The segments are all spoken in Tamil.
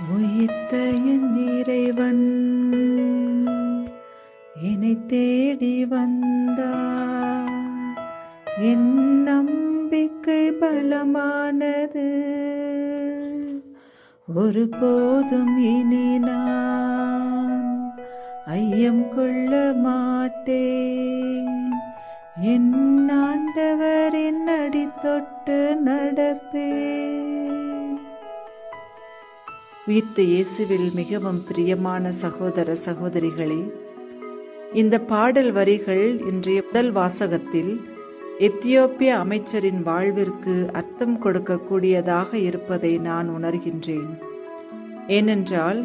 உயிர்த்த என் இறைவன் என்னை தேடி வந்தார். என் நம்பிக்கை பலமானது, ஒருபோதும் இனி நான் ஐயம் கொள்ள மாட்டேன். என் ஆண்டவரின் அடி தொட்டு நடப்பேன். உயிர்த்த இயேசுவில் மிகவும் பிரியமான சகோதர சகோதரிகளே, இந்த பாடல் வரிகள் இன்றைய முதல் வாசகத்தில் எத்தியோப்பிய அமைச்சரின் வாழ்விற்கு அர்த்தம் கொடுக்கக்கூடியதாக இருப்பதை நான் உணர்கின்றேன். ஏனென்றால்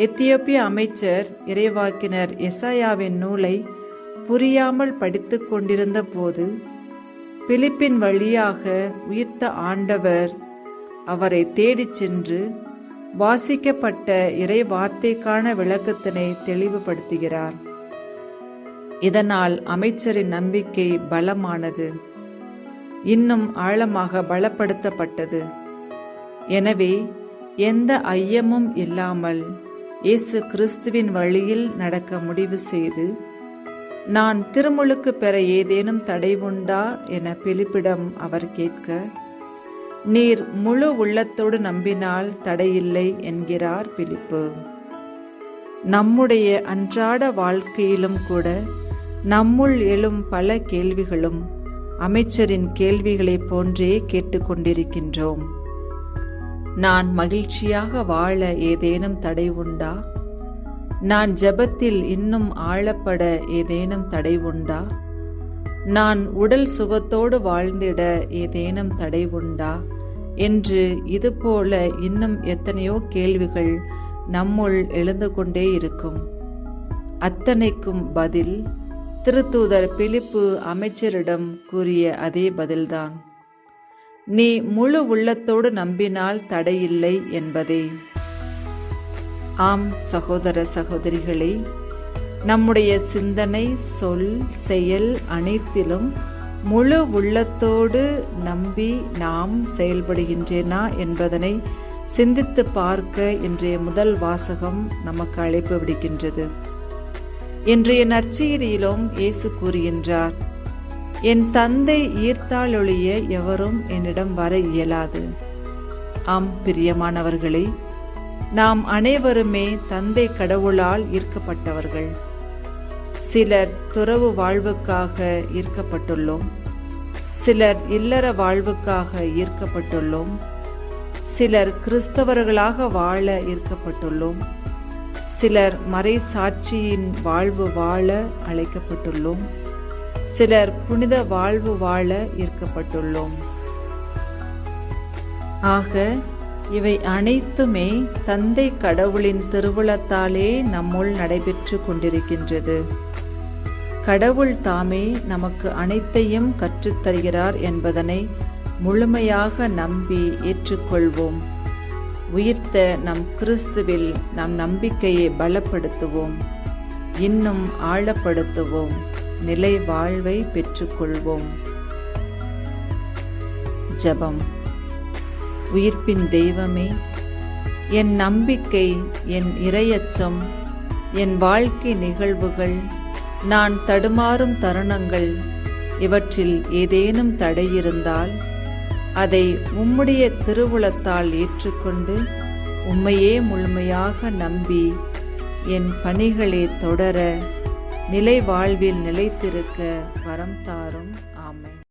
எத்தியோப்பிய அமைச்சர் இறைவாக்கினர் எசாயாவின் நூலை புரியாமல் படித்து கொண்டிருந்த போது பிலிப்பின் வழியாக உயிர்த்த ஆண்டவர் அவரை தேடிச் சென்று வாசிக்கப்பட்ட இறை வார்த்தைக்கான விளக்கத்தினை தெளிவுபடுத்துகிறார். இதனால் அமைச்சரின் நம்பிக்கை பலமானது, இன்னும் ஆழமாக பலப்படுத்தப்பட்டது. எனவே எந்த ஐயமும் இல்லாமல் இயேசு கிறிஸ்துவின் வழியில் நடக்க முடிவு செய்து, நான் திருமுழுக்கு பெற ஏதேனும் தடை உண்டா என பிலிப்பிடம் அவர் கேட்க, நீர் முழு உள்ளத்தோடு நம்பினால் தடையில்லை என்கிறார் பிலிப்பு. நம்முடைய அன்றாட வாழ்க்கையிலும் கூட நம்முள் எழும் பல கேள்விகளும் அமைச்சரின் கேள்விகளைப் போன்றே கேட்டுக்கொண்டிருக்கின்றோம். நான் மகிழ்ச்சியாக வாழ ஏதேனும் தடை உண்டா? நான் ஜெபத்தில் இன்னும் ஆழப்பட ஏதேனும் தடை உண்டா? நான் உடல் சுகத்தோடு வாழ்ந்திட ஏதேனும் தடை உண்டா என்று இதுபோல இன்னும் எத்தனையோ கேள்விகள் நம்முள் எழுந்து கொண்டே இருக்கும். அத்தனைக்கும் பதில் திருத்தூதர் பிலிப்பு அமைச்சரிடம் கூறிய அதே பதில்தான், நீ முழு உள்ளத்தோடு நம்பினால் தடையில்லை என்பதே. ஆம் சகோதர சகோதரிகளே, நம்முடைய சிந்தனை, சொல், செயல் அனைத்திலும் முழு உள்ளத்தோடு நம்பி நாம் செயல்படுகின்றேனா என்பதனை சிந்தித்து பார்க்க இன்றைய முதல் வாசகம் நமக்கு அழைப்பு விடுக்கின்றது. இன்றைய நற்செய்தியிலும் இயேசு கூறுகின்றார், என் தந்தை ஈர்த்தாலொழிய எவரும் என்னிடம் வர இயலாது. ஆம் பிரியமானவர்களே, நாம் அனைவருமே தந்தை கடவுளால் ஈர்க்கப்பட்டவர்கள். சிலர் துறவு வாழ்வுக்காக ஈர்க்கப்பட்டுள்ளோம், சிலர் இல்லற வாழ்வுக்காக ஈர்க்கப்பட்டுள்ளோம், சிலர் கிறிஸ்தவர்களாக வாழ ஈர்க்கப்பட்டுள்ளோம், சிலர் மறை சாட்சியின் வாழ்வு வாழ அழைக்கப்பட்டுள்ளோம், சிலர் புனித வாழ்வு வாழ ஈர்க்கப்பட்டுள்ளோம். ஆக இவை அனைத்துமே தந்தை கடவுளின் திருவுளத்தாலே நம்முள் நடைபெற்று கொண்டிருக்கின்றது. கடவுள் தாமே நமக்கு அனைத்தையும் கற்றுத்தருகிறார் என்பதனை முழுமையாக நம்பி ஏற்றுக்கொள்வோம். உயிர்த்த நம் கிறிஸ்துவில் நம் நம்பிக்கையை பலப்படுத்துவோம், இன்னும் ஆழப்படுத்துவோம், நிலை வாழ்வை பெற்றுக்கொள்வோம். ஜெபம். உயிர்ப்பின் தெய்வமே, என் நம்பிக்கை, என் இறையச்சம், என் வாழ்க்கை நிகழ்வுகள், நான் தடுமாறும் தருணங்கள், இவற்றில் ஏதேனும் தடையிருந்தால் அதை உம்முடைய திருவுளத்தால் ஏற்றுக்கொண்டு உம்மையே முழுமையாக நம்பி என் பணிகளை தொடர, நிலை வாழ்வில் நிலைத்திருக்க வரம் தாரும். ஆமென்.